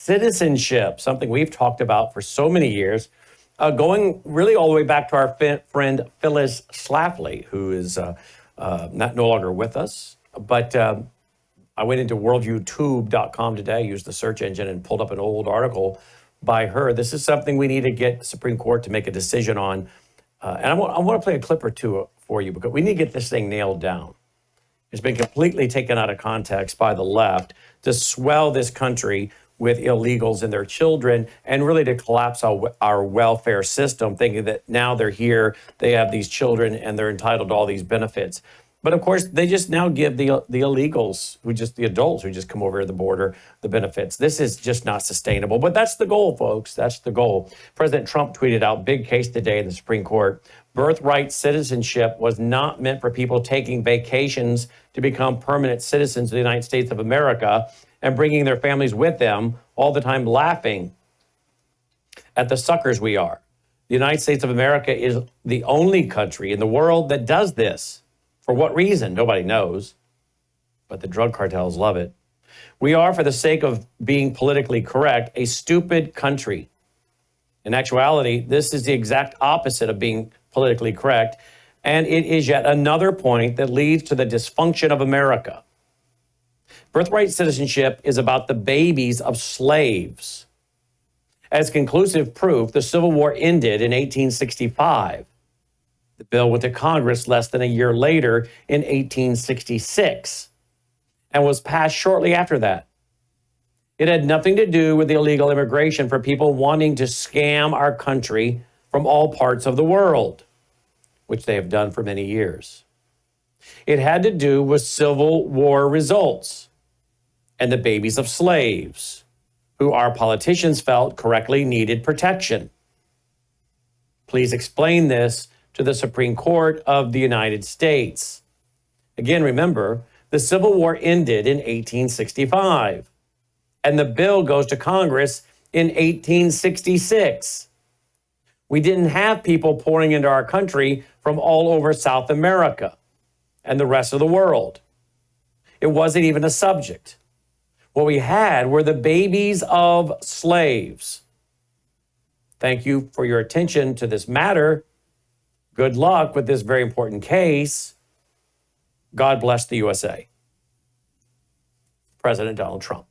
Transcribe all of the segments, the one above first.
Citizenship, something we've talked about for so many years, going really all the way back to our friend Phyllis Schlafly, who is no longer with us. But I went into worldviewtube.com today, used the search engine, and pulled up an old article by her. This is something we need to get the Supreme Court to make a decision on. And I want to play a clip or two for you, because we need to get this thing nailed down. It's been completely taken out of context by the left to swell this country with illegals and their children, and really to collapse our welfare system, thinking that now they're here, they have these children, and they're entitled to all these benefits. But of course, they just now give the illegals, the adults who just come over the border, the benefits. This is just not sustainable. But that's the goal, folks. That's the goal. President Trump tweeted out, big case today in the Supreme Court. Birthright citizenship was not meant for people taking vacations to become permanent citizens of the United States of America and bringing their families with them, all the time laughing at the suckers we are. The United States of America is the only country in the world that does this. For what reason? Nobody knows, but the drug cartels love it. We are, for the sake of being politically correct, a stupid country. In actuality, this is the exact opposite of being politically correct, and it is yet another point that leads to the dysfunction of America. Birthright citizenship is about the babies of slaves. As conclusive proof, the Civil War ended in 1865. The bill went to Congress less than a year later in 1866 and was passed shortly after that. It had nothing to do with illegal immigration for people wanting to scam our country from all parts of the world, which they have done for many years. It had to do with Civil War results and the babies of slaves, who our politicians felt correctly needed protection. Please explain this to the Supreme Court of the United States. Again, remember, the Civil War ended in 1865, and the bill goes to Congress in 1866. We didn't have people pouring into our country from all over South America and the rest of the world. It wasn't even a subject. What we had were the babies of slaves. Thank you for your attention to this matter. Good luck with this very important case. God bless the USA. President Donald Trump.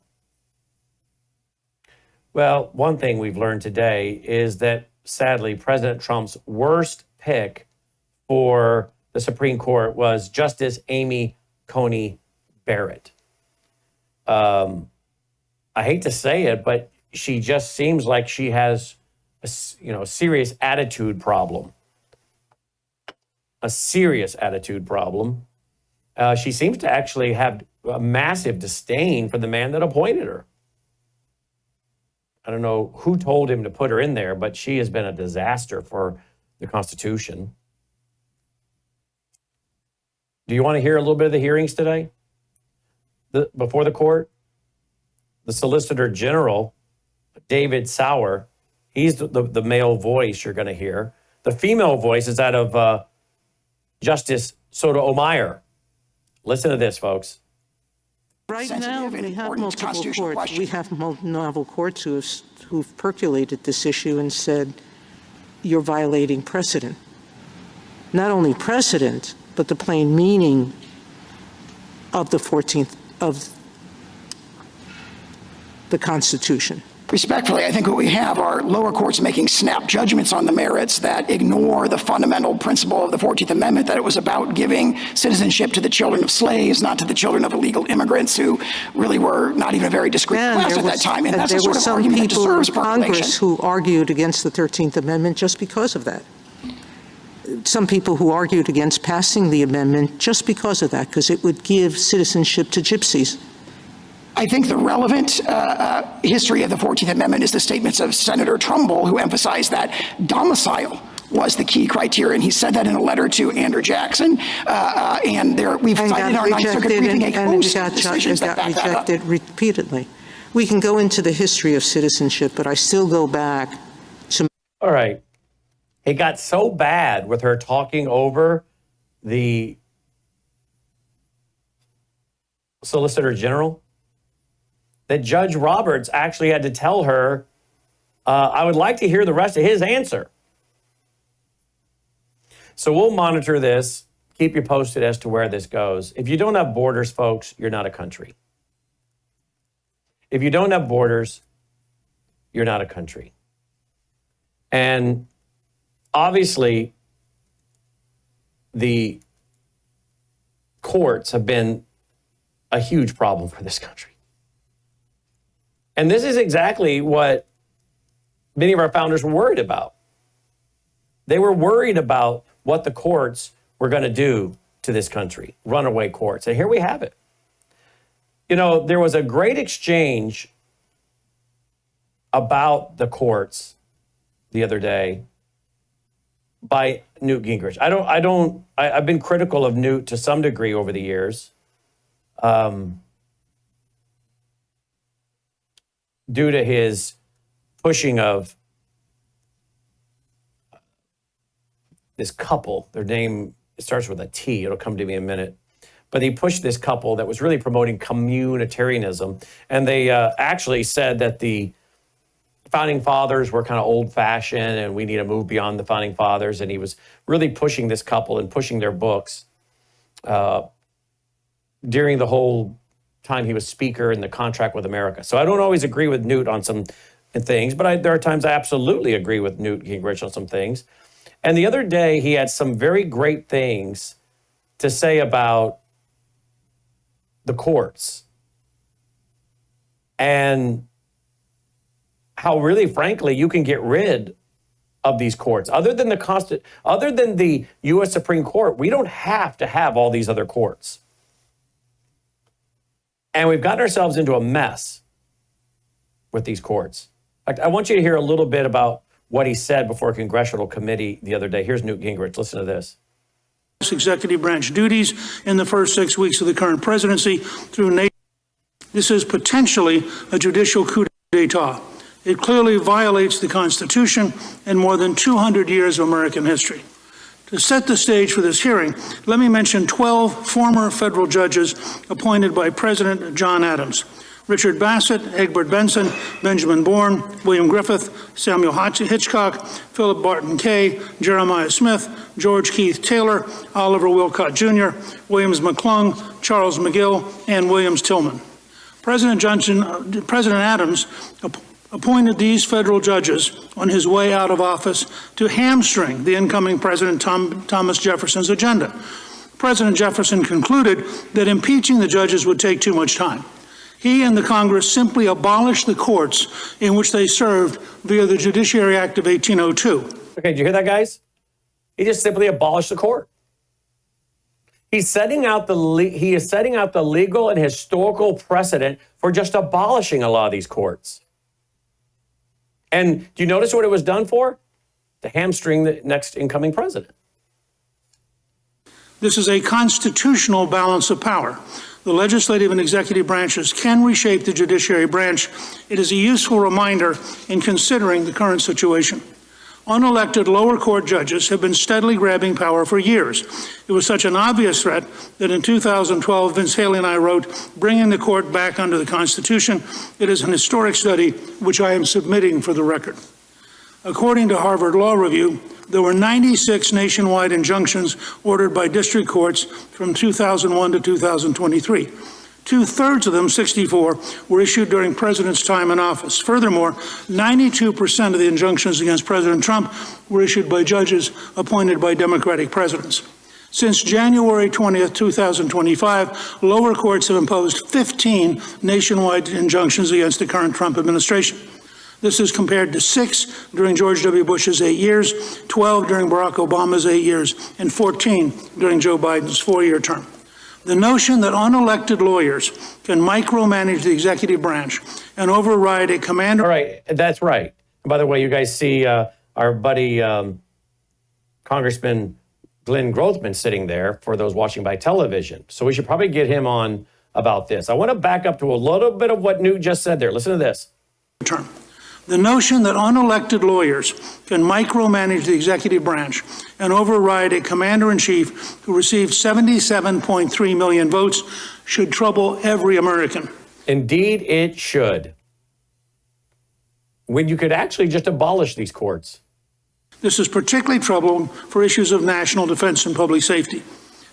Well, one thing we've learned today is that, sadly, President Trump's worst pick for the Supreme Court was Justice Amy Coney Barrett. I hate to say it, but she just seems like she has a serious attitude problem. A serious attitude problem. She seems to actually have a massive disdain for the man that appointed her. I don't know who told him to put her in there, but she has been a disaster for the Constitution. Do you want to hear a little bit of the hearings today? Before the court? The Solicitor General, David Sauer, he's the male voice you're going to hear. The female voice is that of Justice Sotomayor. Listen to this, folks. Right now, we have multiple courts. We have novel courts who've percolated this issue and said, you're violating precedent. Not only precedent, but the plain meaning of the 14th of the Constitution. Respectfully, I think what we have are lower courts making snap judgments on the merits that ignore the fundamental principle of the 14th Amendment, that it was about giving citizenship to the children of slaves, not to the children of illegal immigrants who really were not even a very discreet class at that time. And that's the sort of argument that deserves percolation. There were some people in Congress who argued against the 13th Amendment just because of that. Some people who argued against passing the amendment just because of that, because it would give citizenship to gypsies. I think the relevant history of the 14th Amendment is the statements of Senator Trumbull, who emphasized that domicile was the key criteria, and he said that in a letter to Andrew Jackson. We've cited our Ninth Circuit briefing a host of decisions that back that up. Rejected repeatedly. We can go into the history of citizenship, but I still go back to... All right. It got so bad with her talking over the Solicitor General that Judge Roberts actually had to tell her, I would like to hear the rest of his answer. So we'll monitor this, keep you posted as to where this goes. If you don't have borders, folks, you're not a country. If you don't have borders, you're not a country. And obviously, the courts have been a huge problem for this country. And this is exactly what many of our founders were worried about. They were worried about what the courts were going to do to this country, runaway courts. And here we have it. You know, there was a great exchange about the courts the other day by Newt Gingrich. I've been critical of Newt to some degree over the years, due to his pushing of this couple. Their name, it starts with a T. It'll come to me in a minute. But he pushed this couple that was really promoting communitarianism. And they actually said that the founding fathers were kind of old-fashioned and we need to move beyond the founding fathers. And he was really pushing this couple and pushing their books during the whole time he was speaker in the Contract with America. So I don't always agree with Newt on some things, but there are times I absolutely agree with Newt Gingrich on some things. And the other day, he had some very great things to say about the courts and how really, frankly, you can get rid of these courts. Other than the U.S. Supreme Court, we don't have to have all these other courts. And we've gotten ourselves into a mess with these courts. In fact, I want you to hear a little bit about what he said before a congressional committee the other day. Here's Newt Gingrich. Listen to this. Executive branch duties in the first 6 weeks of the current presidency through NATO. This is potentially a judicial coup d'etat. It clearly violates the Constitution and more than 200 years of American history. To set the stage for this hearing, let me mention 12 former federal judges appointed by President John Adams: Richard Bassett, Egbert Benson, Benjamin Bourne, William Griffith, Samuel Hitchcock, Philip Barton Kay, Jeremiah Smith, George Keith Taylor, Oliver Wilcott Jr., Williams McClung, Charles McGill, and Williams Tillman. President Adams appointed these federal judges on his way out of office to hamstring the incoming President Thomas Jefferson's agenda. President Jefferson concluded that impeaching the judges would take too much time. He and the Congress simply abolished the courts in which they served via the Judiciary Act of 1802. Okay, did you hear that, guys? He just simply abolished the court. He is setting out the legal and historical precedent for just abolishing a lot of these courts. And do you notice what it was done for? To hamstring the next incoming president. This is a constitutional balance of power. The legislative and executive branches can reshape the judiciary branch. It is a useful reminder in considering the current situation. Unelected lower court judges have been steadily grabbing power for years. It was such an obvious threat that in 2012, Vince Haley and I wrote, "Bringing the court back under the Constitution." It is an historic study which I am submitting for the record. According to Harvard Law Review, there were 96 nationwide injunctions ordered by district courts from 2001 to 2023. Two-thirds of them, 64, were issued during President's time in office. Furthermore, 92% of the injunctions against President Trump were issued by judges appointed by Democratic presidents. Since January 20th, 2025, lower courts have imposed 15 nationwide injunctions against the current Trump administration. This is compared to 6 during George W. Bush's 8 years, 12 during Barack Obama's 8 years, and 14 during Joe Biden's 4-year term. The notion that unelected lawyers can micromanage the executive branch and override a commander. All right, that's right. By the way, you guys see our buddy Congressman Glenn Grothman sitting there for those watching by television. So we should probably get him on about this. I want to back up to a little bit of what Newt just said there. Listen to this. Term. The notion that unelected lawyers can micromanage the executive branch and override a commander-in-chief who received 77.3 million votes should trouble every American. Indeed, it should. When you could actually just abolish these courts. This is particularly troubling for issues of national defense and public safety.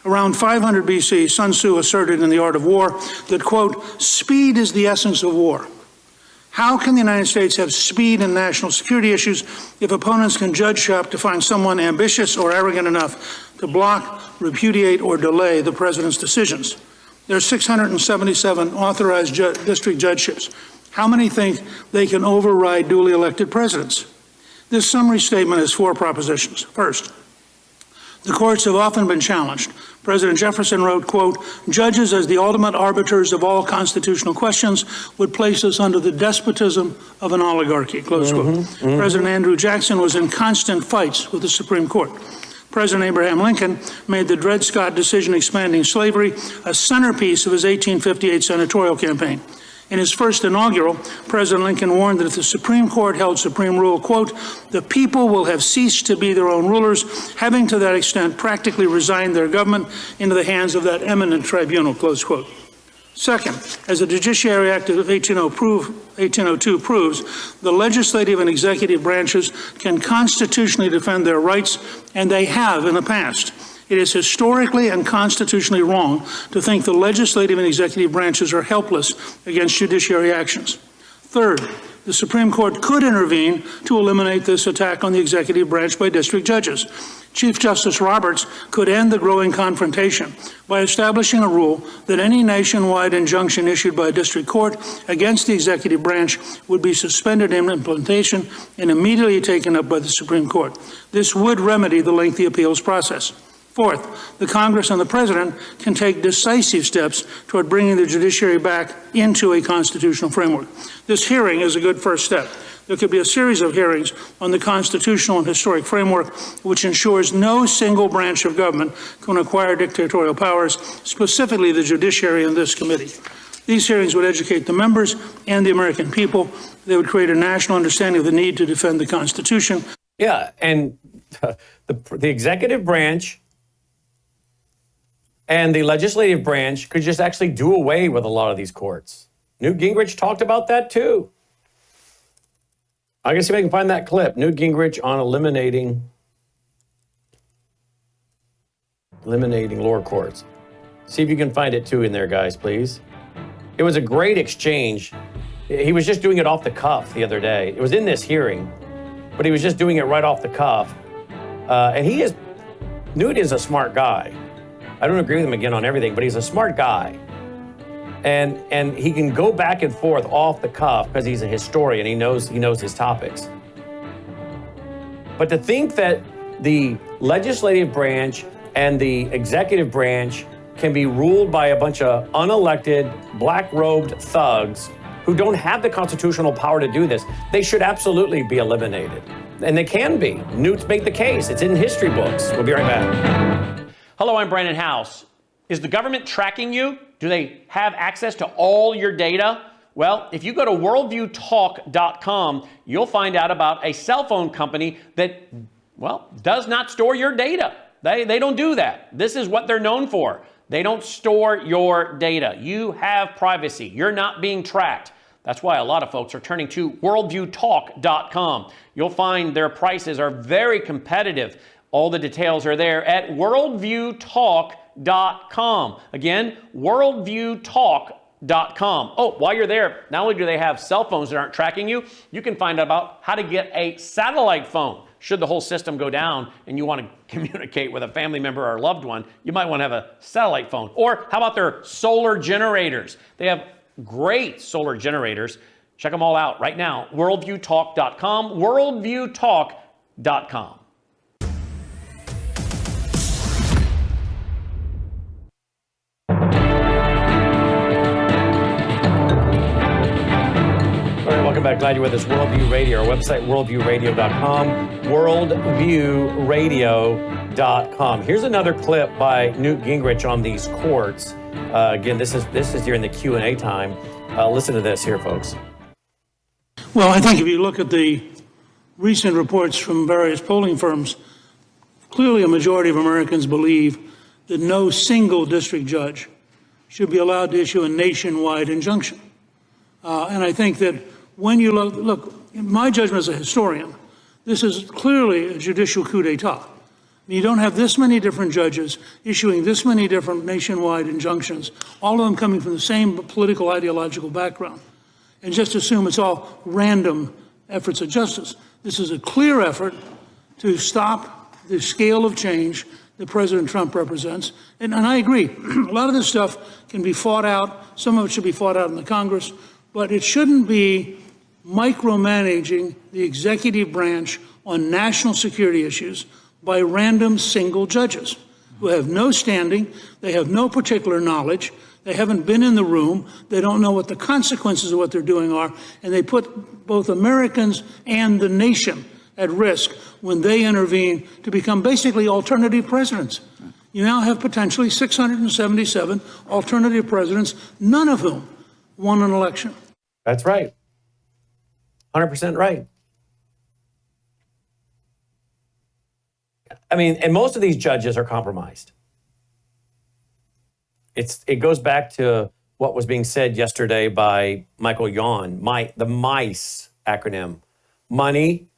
Around 500 BC, Sun Tzu asserted in The Art of War that, quote, speed is the essence of war. How can the United States have speed in national security issues if opponents can judge shop to find someone ambitious or arrogant enough to block, repudiate, or delay the president's decisions? There are 677 authorized district judgeships. How many think they can override duly elected presidents? This summary statement has 4 propositions. First, the courts have often been challenged. President Jefferson wrote, quote, judges as the ultimate arbiters of all constitutional questions would place us under the despotism of an oligarchy, close quote. President Andrew Jackson was in constant fights with the Supreme Court. President Abraham Lincoln made the Dred Scott decision expanding slavery a centerpiece of his 1858 senatorial campaign. In his first inaugural, President Lincoln warned that if the Supreme Court held supreme rule, quote, the people will have ceased to be their own rulers, having to that extent practically resigned their government into the hands of that eminent tribunal, close quote. Second, as the Judiciary Act of 1802 proves, the legislative and executive branches can constitutionally defend their rights, and they have in the past. It is historically and constitutionally wrong to think the legislative and executive branches are helpless against judiciary actions. Third, the Supreme Court could intervene to eliminate this attack on the executive branch by district judges. Chief Justice Roberts could end the growing confrontation by establishing a rule that any nationwide injunction issued by a district court against the executive branch would be suspended in implementation and immediately taken up by the Supreme Court. This would remedy the lengthy appeals process. Fourth, the Congress and the President can take decisive steps toward bringing the judiciary back into a constitutional framework. This hearing is a good first step. There could be a series of hearings on the constitutional and historic framework which ensures no single branch of government can acquire dictatorial powers, specifically the judiciary and this committee. These hearings would educate the members and the American people. They would create a national understanding of the need to defend the Constitution. Yeah, and the executive branch and the legislative branch could just actually do away with a lot of these courts. Newt Gingrich talked about that too. I can see if I can find that clip. Newt Gingrich on eliminating lower courts. See if you can find it too in there, guys, please. It was a great exchange. He was just doing it off the cuff the other day. It was in this hearing, but he was just doing it right off the cuff. And Newt is a smart guy. I don't agree with him again on everything, but he's a smart guy. And he can go back and forth off the cuff because he's a historian. He knows his topics. But to think that the legislative branch and the executive branch can be ruled by a bunch of unelected, black-robed thugs who don't have the constitutional power to do this, they should absolutely be eliminated. And they can be. Newt's made the case. It's in history books. We'll be right back. Hello, I'm Brandon House. Is the government tracking you? Do they have access to all your data? Well, if you go to worldviewtalk.com, you'll find out about a cell phone company that, well, does not store your data. They don't do that. This is what they're known for. They don't store your data. You have privacy. You're not being tracked. That's why a lot of folks are turning to worldviewtalk.com. You'll find their prices are very competitive. All the details are there at worldviewtalk.com. Again, worldviewtalk.com. Oh, while you're there, not only do they have cell phones that aren't tracking you, you can find out about how to get a satellite phone. Should the whole system go down and you want to communicate with a family member or a loved one, you might want to have a satellite phone. Or how about their solar generators? They have great solar generators. Check them all out right now. Worldviewtalk.com, worldviewtalk.com. Welcome back. Glad you're with us. Worldview Radio. Our website, worldviewradio.com. Worldviewradio.com. Here's another clip by Newt Gingrich on these courts. Again, this is during the Q&A time. Listen to this here, folks. Well, I think if you look at the recent reports from various polling firms, clearly a majority of Americans believe that no single district judge should be allowed to issue a nationwide injunction. And I think that when you look, in my judgment as a historian, this is clearly a judicial coup d'etat. You don't have this many different judges issuing this many different nationwide injunctions, all of them coming from the same political ideological background, and just assume it's all random efforts of justice. This is a clear effort to stop the scale of change that President Trump represents. And I agree, a lot of this stuff can be fought out. Some of it should be fought out in the Congress, but it shouldn't be micromanaging the executive branch on national security issues by random single judges who have no standing, they have no particular knowledge, they haven't been in the room, they don't know what the consequences of what they're doing are, and they put both Americans and the nation at risk when they intervene to become basically alternative presidents. You now have potentially 677 alternative presidents, none of whom won an election. That's right. 100% right. I mean, and most of these judges are compromised. It goes back to what was being said yesterday by Michael Yon, the MICE acronym: money,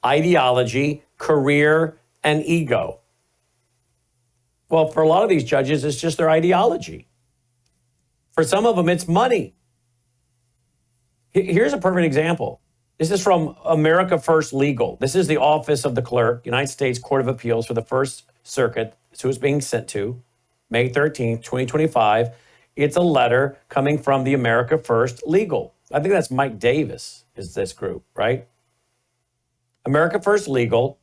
ideology, career, and ego. Well, for a lot of these judges, it's just their ideology. For some of them, it's money. Here's a perfect example. This is from America First Legal. This is the Office of the Clerk, United States Court of Appeals for the First Circuit. It's who it's being sent to, May 13th, 2025. It's a letter coming from the America First Legal. I think that's Mike Davis is this group, right? America First Legal,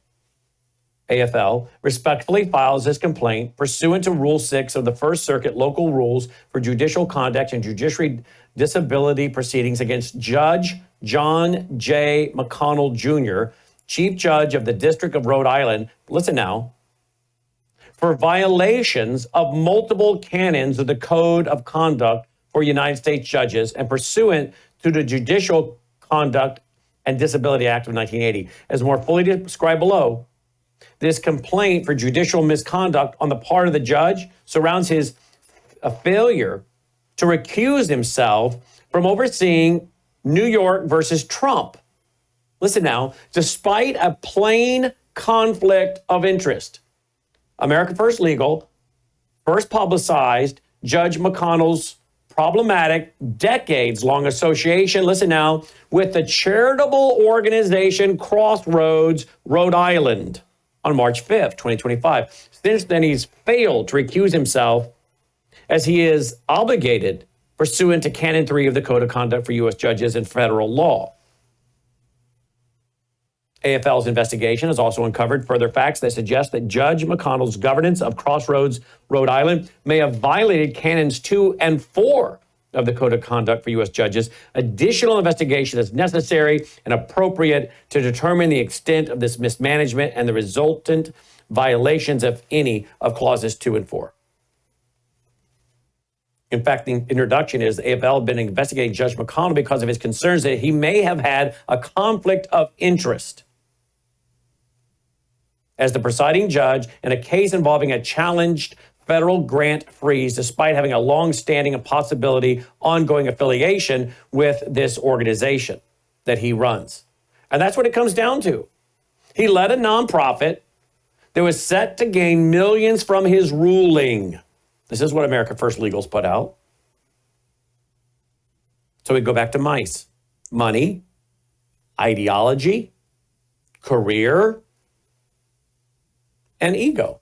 AFL, respectfully files this complaint pursuant to Rule 6 of the First Circuit Local Rules for Judicial Conduct and Judiciary Disability Proceedings against Judge John J. McConnell Jr., Chief Judge of the District of Rhode Island, listen now, for violations of multiple canons of the Code of Conduct for United States judges and pursuant to the Judicial Conduct and Disability Act of 1980. As more fully described below, this complaint for judicial misconduct on the part of the judge surrounds his failure to recuse himself from overseeing New York versus Trump. Listen now, despite a plain conflict of interest, America First Legal first publicized Judge McConnell's problematic, decades-long association, listen now, with the charitable organization Crossroads, Rhode Island on March 5th, 2025. Since then, he's failed to recuse himself as he is obligated pursuant to Canon 3 of the Code of Conduct for U.S. Judges and federal law. AFL's investigation has also uncovered further facts that suggest that Judge McConnell's governance of Crossroads, Rhode Island may have violated Canons 2 and 4 of the Code of Conduct for U.S. Judges. Additional investigation is necessary and appropriate to determine the extent of this mismanagement and the resultant violations, if any, of Clauses 2 and 4. In fact, the introduction is the AFL had been investigating Judge McConnell because of his concerns that he may have had a conflict of interest as the presiding judge in a case involving a challenged federal grant freeze, despite having a long-standing and possibility ongoing affiliation with this organization that he runs. And that's what it comes down to. He led a nonprofit that was set to gain millions from his ruling. This is what America First Legal's put out. So we go back to MICE. Money, ideology, career, and ego.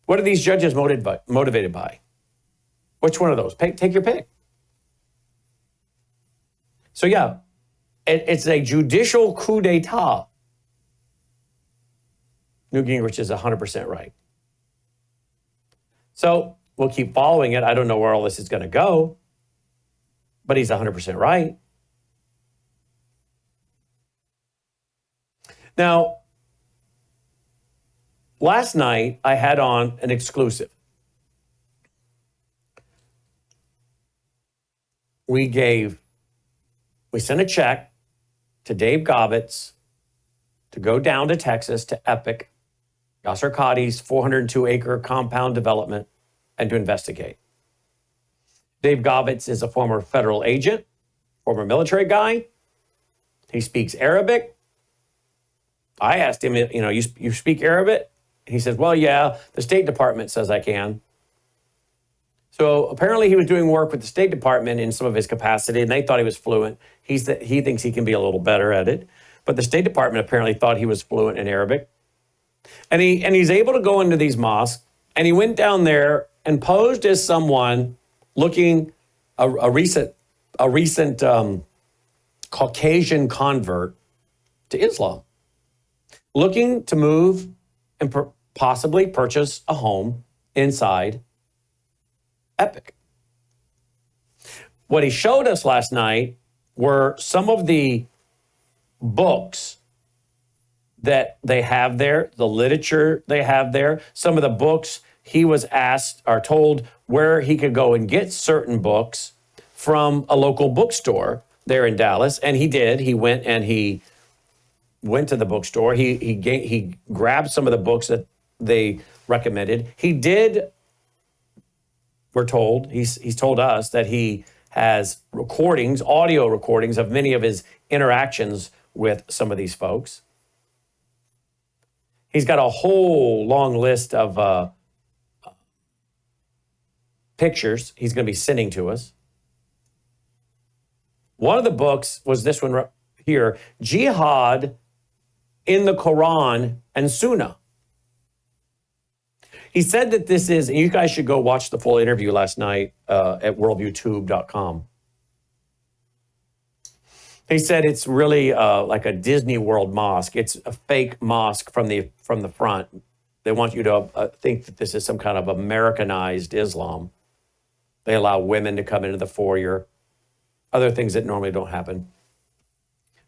What are these judges motivated by? Which one of those? Take your pick. So yeah, it's a judicial coup d'etat. Newt Gingrich is 100% right. So we'll keep following it. I don't know where all this is going to go, but he's 100% right. Now, last night I had on an exclusive. We sent a check to Dave Gobbets to go down to Texas to Epic, Yasser Qadi's 402-acre compound development, and to investigate. Dave Govitz is a former federal agent, former military guy. He speaks Arabic. I asked him, you speak Arabic? He says, well, yeah, the State Department says I can. So apparently he was doing work with the State Department in some of his capacity, and they thought he was fluent. He thinks he can be a little better at it. But the State Department apparently thought he was fluent in Arabic. And he's able to go into these mosques, and he went down there and posed as someone looking a recent Caucasian convert to Islam, looking to move and possibly purchase a home inside Epic. What he showed us last night were some of the books that they have there, the literature they have there, some of the books he was asked or told where he could go and get certain books from a local bookstore there in Dallas. And he did. He went to the bookstore. He grabbed some of the books that they recommended. He did, we're told, he's told us that he has recordings, audio recordings of many of his interactions with some of these folks. He's got a whole long list of pictures he's going to be sending to us. One of the books was this one right here, Jihad in the Quran and Sunnah. He said that this is, and you guys should go watch the full interview last night at worldviewtube.com. He said it's really like a Disney World mosque. It's a fake mosque from the front. They want you to think that this is some kind of Americanized Islam. They allow women to come into the foyer, other things that normally don't happen.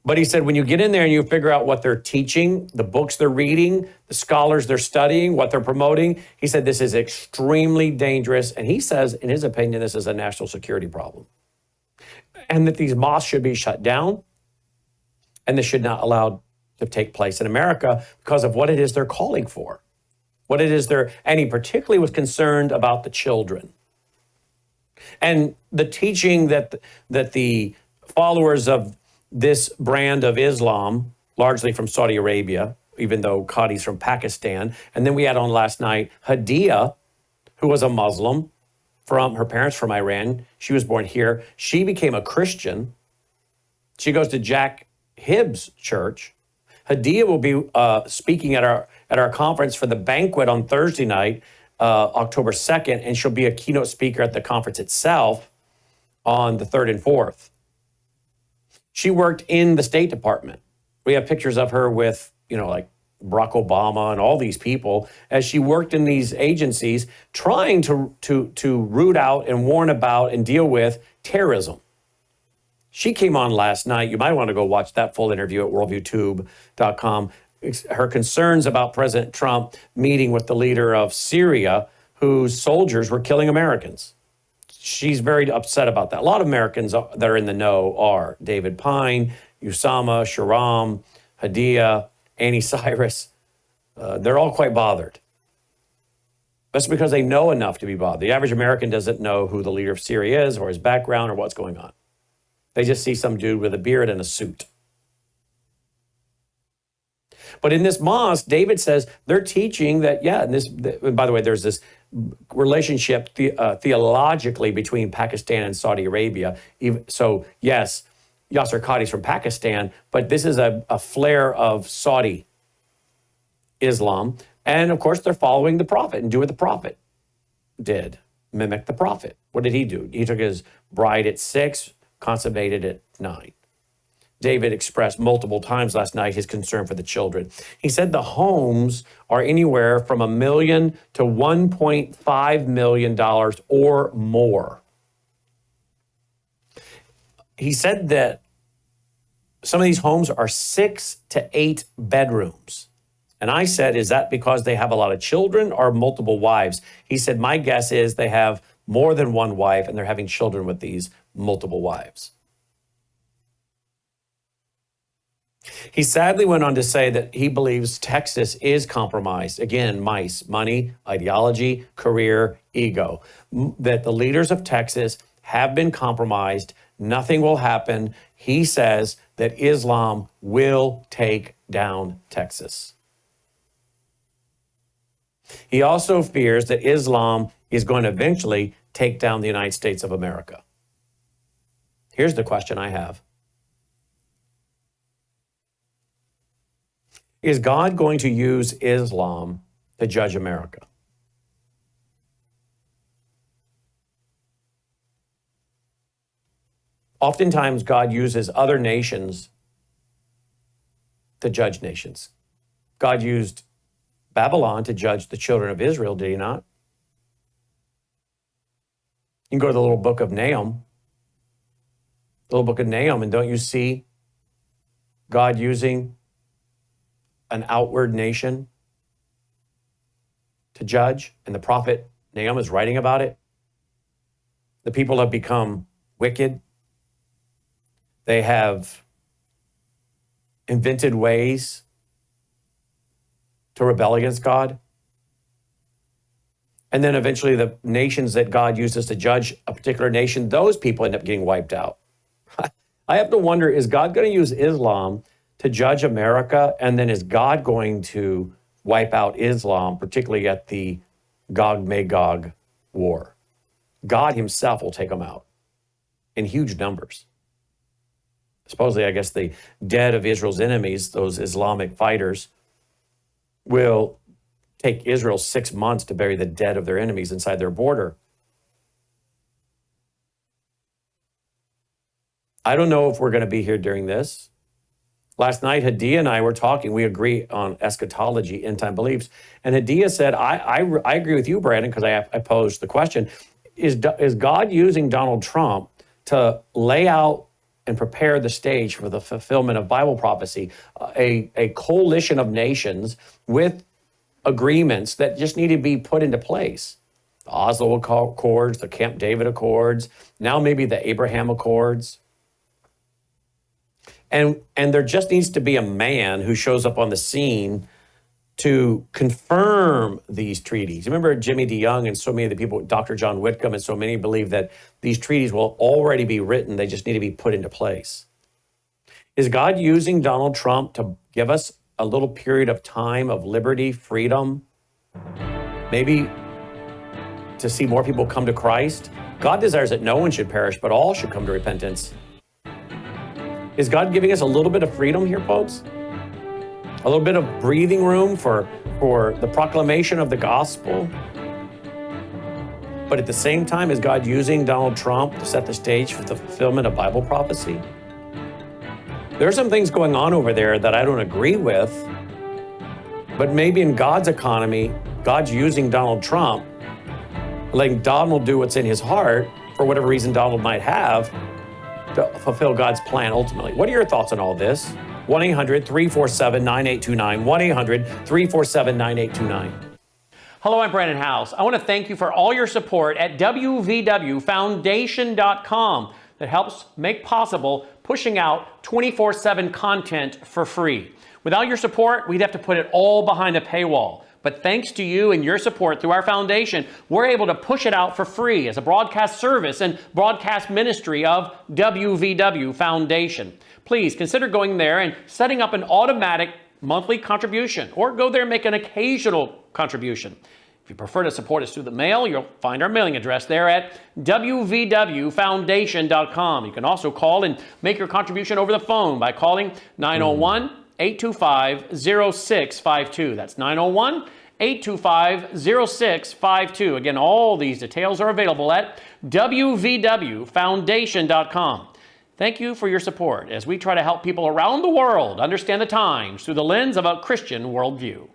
But he said when you get in there and you figure out what they're teaching, the books they're reading, the scholars they're studying, what they're promoting, he said this is extremely dangerous. And he says, in his opinion, this is a national security problem. And that these mosques should be shut down and this should not allowed to take place in America because of what it is they're calling for. What it is and he particularly was concerned about the children. And the teaching that the followers of this brand of Islam, largely from Saudi Arabia, even though Qadi's from Pakistan. And then we had on last night Hadiya, who was a Muslim, from her parents from Iran. She was born here. She became a Christian. She goes to Jack Hibbs' church. Hadiya will be speaking at our conference for the banquet on Thursday night, October 2nd, and she'll be a keynote speaker at the conference itself on the 3rd and 4th. She worked in the State Department. We have pictures of her with, like Barack Obama and all these people as she worked in these agencies trying to root out and warn about and deal with terrorism. She came on last night. You might want to go watch that full interview at worldviewtube.com. Her concerns about President Trump meeting with the leader of Syria, whose soldiers were killing Americans. She's very upset about that. A lot of Americans that are in the know are David Pine, Usama, Sharam, Hadiya, Annie Cyrus. They're all quite bothered. That's because they know enough to be bothered. The average American doesn't know who the leader of Syria is or his background or what's going on. They just see some dude with a beard and a suit. But in this mosque, David says they're teaching that, and by the way, there's this relationship theologically between Pakistan and Saudi Arabia. So yes, Yasser Qadi's from Pakistan, but this is a flare of Saudi Islam. And of course, they're following the prophet and do what the prophet did, mimic the prophet. What did he do? He took his bride at 6, consummated at 9. David expressed multiple times last night his concern for the children. He said the homes are anywhere from $1 million to $1.5 million or more. He said that some of these homes are 6 to 8 bedrooms. And I said, is that because they have a lot of children or multiple wives? He said, my guess is they have more than one wife and they're having children with these multiple wives. He sadly went on to say that he believes Texas is compromised. Again, mice, money, ideology, career, ego. That the leaders of Texas have been compromised. Nothing will happen. He says that Islam will take down Texas. He also fears that Islam is going to eventually take down the United States of America. Here's the question I have. Is God going to use Islam to judge America? Oftentimes, God uses other nations to judge nations. God used Babylon to judge the children of Israel, did he not? You can go to the little book of Nahum, and don't you see God using an outward nation to judge? And the prophet Nahum is writing about it. The people have become wicked. They have invented ways to rebel against God. And then eventually the nations that God uses to judge a particular nation, those people end up getting wiped out. I have to wonder, is God going to use Islam to judge America? And then is God going to wipe out Islam, particularly at the Gog-Magog war? God himself will take them out in huge numbers. Supposedly, I guess the dead of Israel's enemies, those Islamic fighters, will take Israel 6 months to bury the dead of their enemies inside their border. I don't know if we're going to be here during this. Last night, Hadiya and I were talking. We agree on eschatology, end-time beliefs. And Hadiya said, I agree with you, Brandon, because I posed the question, is God using Donald Trump to lay out and prepare the stage for the fulfillment of Bible prophecy, a coalition of nations with agreements that just need to be put into place? The Oslo Accords, the Camp David Accords, now maybe the Abraham Accords. And there just needs to be a man who shows up on the scene to confirm these treaties. Remember Jimmy DeYoung and so many of the people, Dr. John Whitcomb, and so many believe that these treaties will already be written. They just need to be put into place. Is God using Donald Trump to give us a little period of time of liberty, freedom, maybe to see more people come to Christ? God desires that no one should perish, but all should come to repentance. Is God giving us a little bit of freedom here, folks? A little bit of breathing room for the proclamation of the gospel? But at the same time, is God using Donald Trump to set the stage for the fulfillment of Bible prophecy? There are some things going on over there that I don't agree with, but maybe in God's economy, God's using Donald Trump, letting Donald do what's in his heart, for whatever reason Donald might have, to fulfill God's plan ultimately. What are your thoughts on all this? 1-800-347-9829, 1-800-347-9829. Hello, I'm Brandon House. I want to thank you for all your support at wvwfoundation.com that helps make possible pushing out 24/7 content for free. Without your support, we'd have to put it all behind a paywall. But thanks to you and your support through our foundation, we're able to push it out for free as a broadcast service and broadcast ministry of WVW Foundation. Please consider going there and setting up an automatic monthly contribution, or go there and make an occasional contribution. If you prefer to support us through the mail, you'll find our mailing address there at wvwfoundation.com. You can also call and make your contribution over the phone by calling 901-825-0652. That's 901-825-0652. Again, all these details are available at wvwfoundation.com. Thank you for your support as we try to help people around the world understand the times through the lens of a Christian worldview.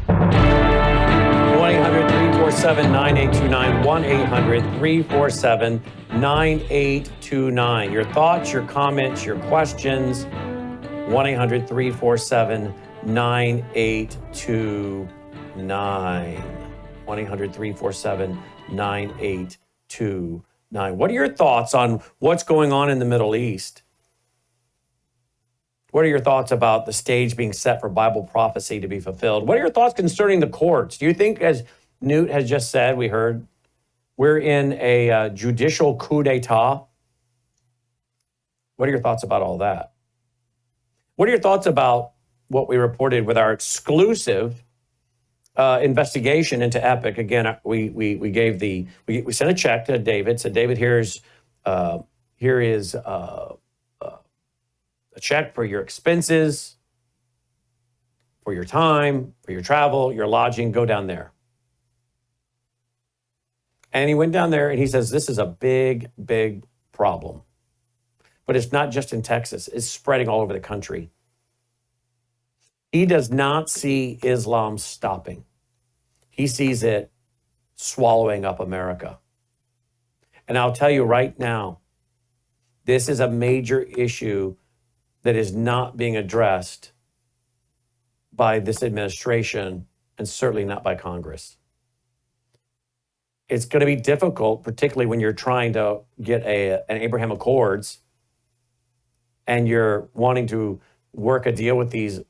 1-800-347-9829, 1-800-347-9829. Your thoughts, your comments, your questions, 1-800-347-9829. 1-800-347-9829. What are your thoughts on what's going on in the Middle East? What are your thoughts about the stage being set for Bible prophecy to be fulfilled? What are your thoughts concerning the courts? Do you think as Newt has just said, we heard, we're in a judicial coup d'etat. What are your thoughts about all that? What are your thoughts about what we reported with our exclusive investigation into Epic? Again, we sent a check to David. Said, David, here is a check for your expenses, for your time, for your travel, your lodging. Go down there. And he went down there and he says, this is a big, big problem. But it's not just in Texas, it's spreading all over the country. He does not see Islam stopping. He sees it swallowing up America. And I'll tell you right now, this is a major issue that is not being addressed by this administration and certainly not by Congress. It's going to be difficult, particularly when you're trying to get an Abraham Accords and you're wanting to work a deal with these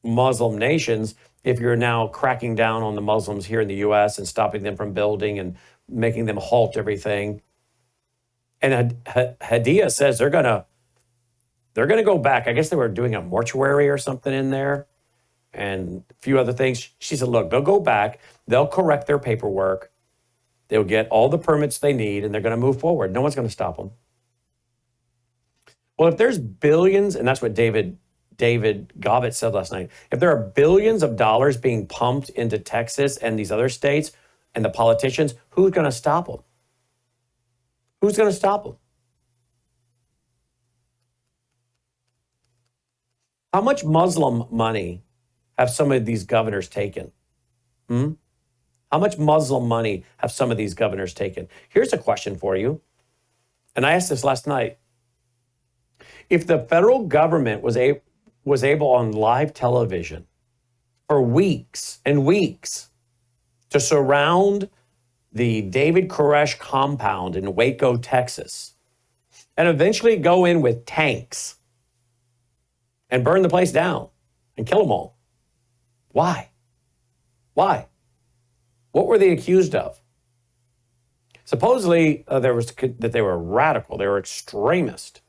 Muslim nations, if you're now cracking down on the Muslims here in the U.S. and stopping them from building and making them halt everything. And Hadia says they're gonna go back. I guess they were doing a mortuary or something in there and a few other things. She said, look, they'll go back, they'll correct their paperwork, they'll get all the permits they need, and they're going to move forward. No one's going to stop them. Well, if there's billions, and that's what David Gobbett said last night, if there are billions of dollars being pumped into Texas and these other states and the politicians, who's going to stop them? Who's going to stop them? How much Muslim money have some of these governors taken? How much Muslim money have some of these governors taken? Here's a question for you. And I asked this last night. If the federal government was able on live television for weeks and weeks to surround the David Koresh compound in Waco, Texas, and eventually go in with tanks and burn the place down and kill them all. Why? Why? What were they accused of? Supposedly, that they were radical, they were extremist.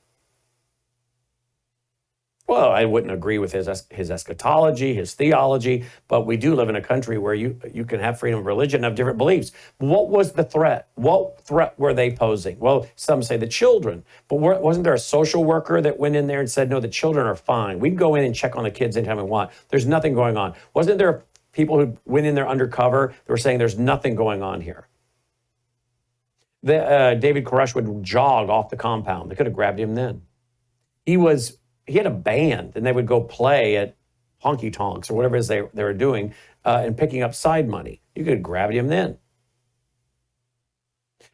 Well, I wouldn't agree with his eschatology, his theology, but we do live in a country where you can have freedom of religion and have different beliefs. What was the threat? What threat were they posing? Well, some say the children, but wasn't there a social worker that went in there and said, no, the children are fine. We'd go in and check on the kids anytime we want. There's nothing going on. Wasn't there people who went in there undercover that were saying there's nothing going on here? David Koresh would jog off the compound. They could have grabbed him then. He had a band, and they would go play at honky tonks or whatever it is they were doing and picking up side money. You could have grabbed him then.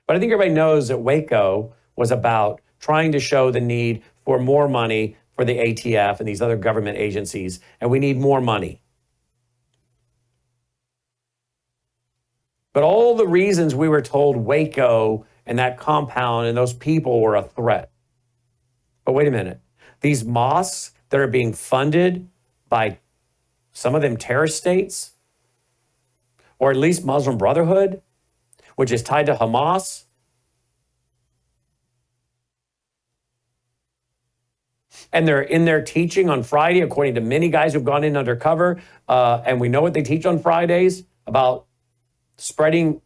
But I think everybody knows that Waco was about trying to show the need for more money for the ATF and these other government agencies, and we need more money. But all the reasons we were told Waco and that compound and those people were a threat. But wait a minute. These mosques that are being funded by some of them terrorist states, or at least Muslim Brotherhood, which is tied to Hamas, and they're in their teaching on Friday, according to many guys who've gone in undercover, and we know what they teach on Fridays about spreading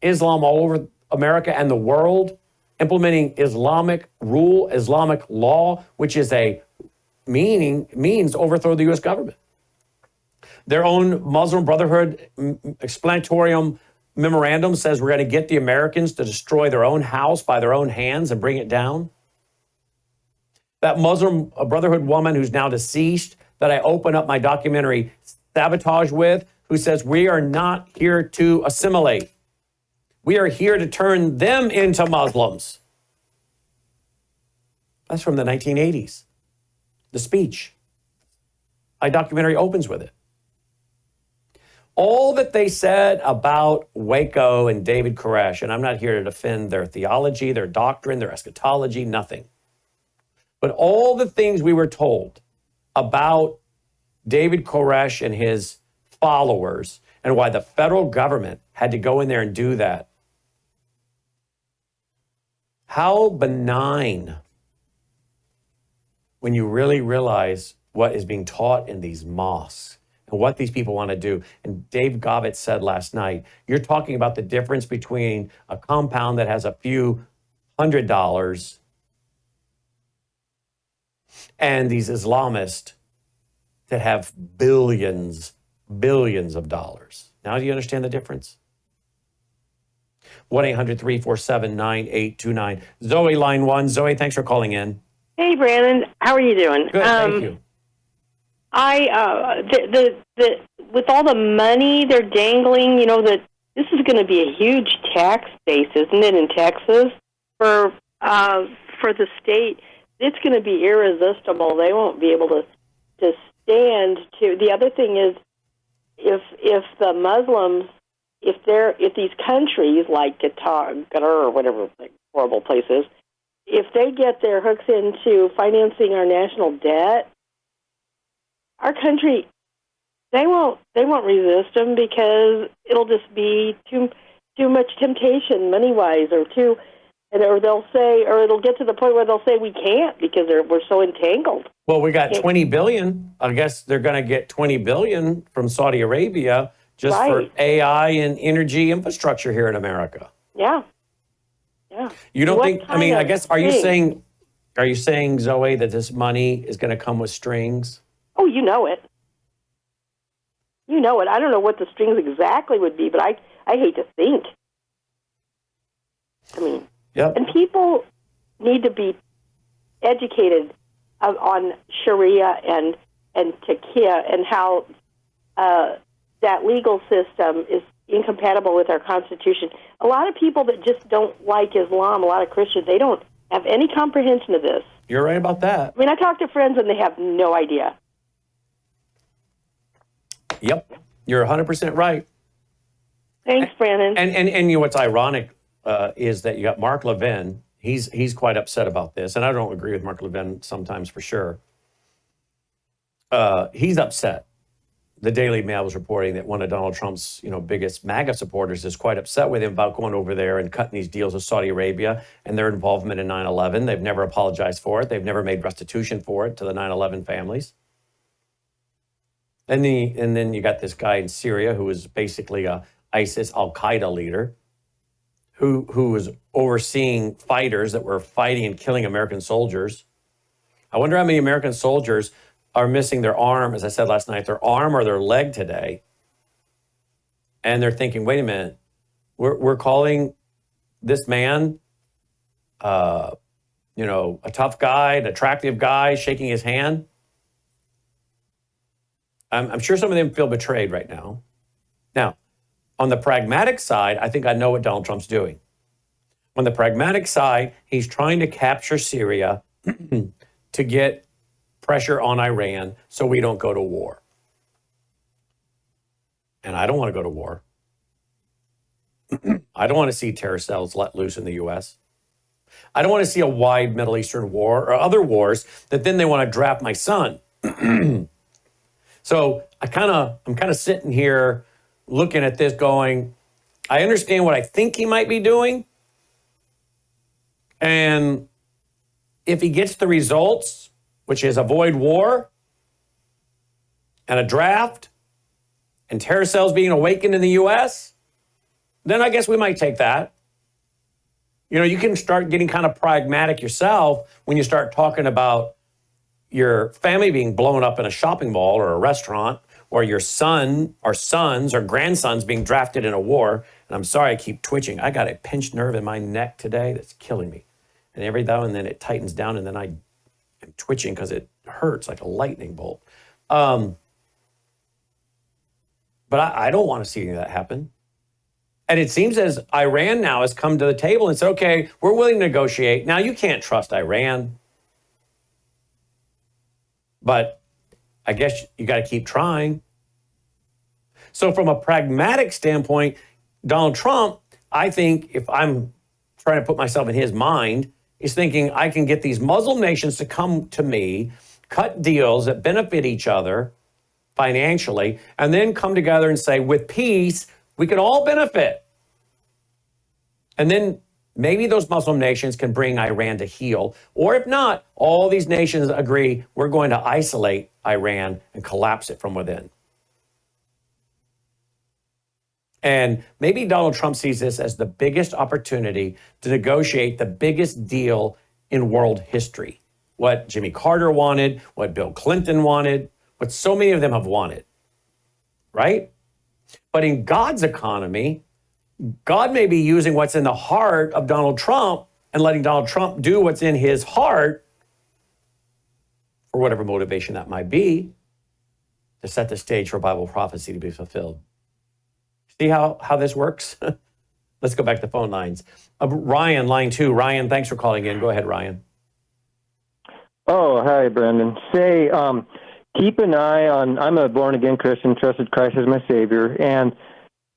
Islam all over America and the world, implementing Islamic rule, Islamic law, which is means to overthrow the U.S. government. Their own Muslim Brotherhood explanatory memorandum says we're going to get the Americans to destroy their own house by their own hands and bring it down. That Muslim Brotherhood woman who's now deceased, that I open up my documentary Sabotage with, who says we are not here to assimilate. We are here to turn them into Muslims. That's from the 1980s. The speech. My documentary opens with it. All that they said about Waco and David Koresh, and I'm not here to defend their theology, their doctrine, their eschatology, nothing. But all the things we were told about David Koresh and his followers and why the federal government had to go in there and do that. How benign when you really realize what is being taught in these mosques and what these people want to do. And Dave Gobbett said last night, you're talking about the difference between a compound that has a few $100s and these Islamists that have billions of dollars. Now do you understand the difference? 1-800-347-9829. Zoe, line 1. Zoe, thanks for calling in. Hey, Brandon, how are you doing? Good, thank you. With all the money they're dangling, you know, that this is going to be a huge tax base, isn't it, in Texas for the state? It's going to be irresistible. They won't be able to stand to. The other thing is, if the Muslims, if these countries like Qatar or whatever horrible place is, if they get their hooks into financing our national debt, our country, they won't resist them because it'll just be too much temptation money wise, or they'll say, or it'll get to the point where they'll say we can't because we're so entangled. Well, we got 20 billion. I guess they're going to get 20 billion from Saudi Arabia just for AI and energy infrastructure here in America. Yeah. Yeah. You don't think, I mean, I guess, are you saying, Zoe, that this money is going to come with strings? Oh, you know it. You know it. I don't know what the strings exactly would be, but I hate to think. I mean, yep. And people need to be educated on Sharia and Taqiyya and how that legal system is incompatible with our Constitution. A lot of people that just don't like Islam, a lot of Christians, they don't have any comprehension of this. You're right about that. I mean, I talk to friends and they have no idea. Yep, you're 100% right. Thanks, Brandon. And you know what's ironic is that you got Mark Levin. He's quite upset about this, and I don't agree with Mark Levin sometimes for sure. He's upset. The Daily Mail was reporting that one of Donald Trump's biggest MAGA supporters is quite upset with him about going over there and cutting these deals with Saudi Arabia and their involvement in 9/11. They've never apologized for it. They've never made restitution for it to the 9/11 families. And then you got this guy in Syria who was basically a ISIS Al-Qaeda leader who was overseeing fighters that were fighting and killing American soldiers. I wonder how many American soldiers are missing their arm, as I said last night, their arm or their leg today. And they're thinking, wait a minute, we're calling this man, a tough guy, an attractive guy, shaking his hand. I'm sure some of them feel betrayed right now. Now, on the pragmatic side, I think I know what Donald Trump's doing. On the pragmatic side, he's trying to capture Syria to get pressure on Iran so we don't go to war. And I don't want to go to war. I don't want to see terror cells let loose in the U.S. I don't want to see a wide Middle Eastern war or other wars that then they want to draft my son. So I'm kind of sitting here looking at this going, I understand what I think he might be doing. And if he gets the results, which is avoid war and a draft and terror cells being awakened in the U.S., then I guess we might take that. You can start getting kind of pragmatic yourself when you start talking about your family being blown up in a shopping mall or a restaurant, or your son or sons or grandsons being drafted in a war. And I'm sorry, I keep twitching. I got a pinched nerve in my neck today that's killing me. And every now and then it tightens down, and then I am twitching because it hurts like a lightning bolt. But I don't want to see any of that happen. And it seems as Iran now has come to the table and said, okay, we're willing to negotiate. Now, you can't trust Iran. But I guess you got to keep trying. So from a pragmatic standpoint, Donald Trump, I think if I'm trying to put myself in his mind, is thinking I can get these Muslim nations to come to me, cut deals that benefit each other, financially, and then come together and say, with peace, we can all benefit. And then maybe those Muslim nations can bring Iran to heel. Or if not, all these nations agree we're going to isolate Iran and collapse it from within. And maybe Donald Trump sees this as the biggest opportunity to negotiate the biggest deal in world history. What Jimmy Carter wanted, what Bill Clinton wanted, what so many of them have wanted, right? But in God's economy, God may be using what's in the heart of Donald Trump and letting Donald Trump do what's in his heart, for whatever motivation that might be, to set the stage for Bible prophecy to be fulfilled. See how this works? Let's go back to the phone lines. Ryan, line 2. Ryan, thanks for calling in. Go ahead, Ryan. Oh, hi, Brendan. Say, keep an eye on, I'm a born-again Christian, trusted Christ as my Savior, and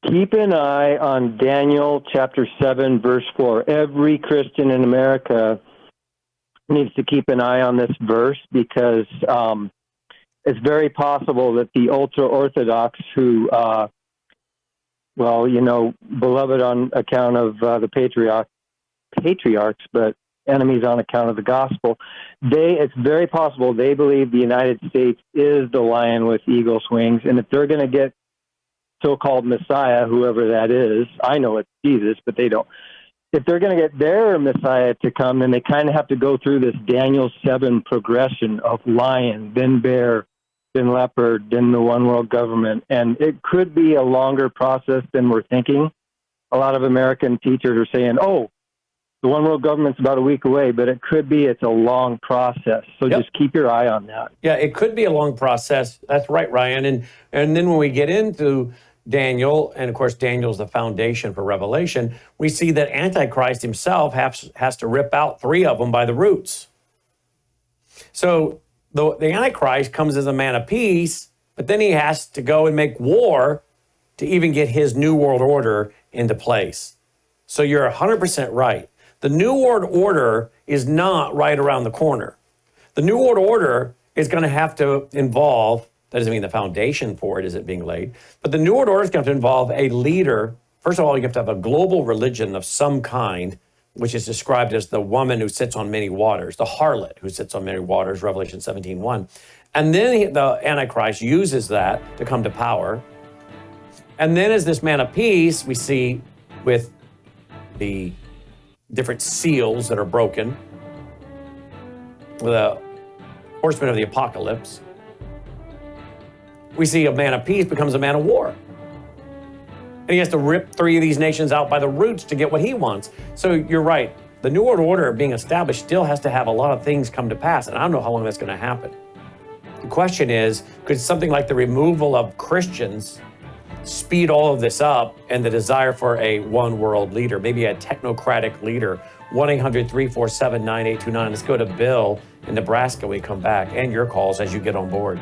keep an eye on Daniel chapter 7, verse 4. Every Christian in America needs to keep an eye on this verse because it's very possible that the ultra-Orthodox who, beloved on account of the patriarchs, but enemies on account of the gospel, it's very possible they believe the United States is the lion with eagle's wings, and if they're going to get so-called Messiah, whoever that is, I know it's Jesus, but they don't. If they're going to get their Messiah to come, then they kind of have to go through this Daniel 7 progression of lion, then bear, then leopard, then the one world government. And it could be a longer process than we're thinking. A lot of American teachers are saying, oh, the one world government's about a week away, but it could be it's a long process. So Just keep your eye on that. Yeah, it could be a long process. That's right, Ryan. And then when we get into Daniel, and of course, Daniel's the foundation for Revelation, we see that Antichrist himself has to rip out 3 of them by the roots. So the Antichrist comes as a man of peace, but then he has to go and make war to even get his new world order into place. So you're 100% right. The new world order is not right around the corner. The new world order is going to have to involve, that doesn't mean the foundation for it isn't being laid, but the new world order is going to involve a leader. First of all, you have to have a global religion of some kind, which is described as the woman who sits on many waters, the harlot who sits on many waters, Revelation 17:1. And then the Antichrist uses that to come to power. And then as this man of peace, we see with the different seals that are broken, the horseman of the apocalypse, we see a man of peace becomes a man of war. And he has to rip 3 of these nations out by the roots to get what he wants. So you're right. The New World Order being established still has to have a lot of things come to pass. And I don't know how long that's going to happen. The question is, could something like the removal of Christians speed all of this up and the desire for a one world leader, maybe a technocratic leader? 1-800-347-9829. Let's go to Bill in Nebraska when we come back, and your calls as you get on board.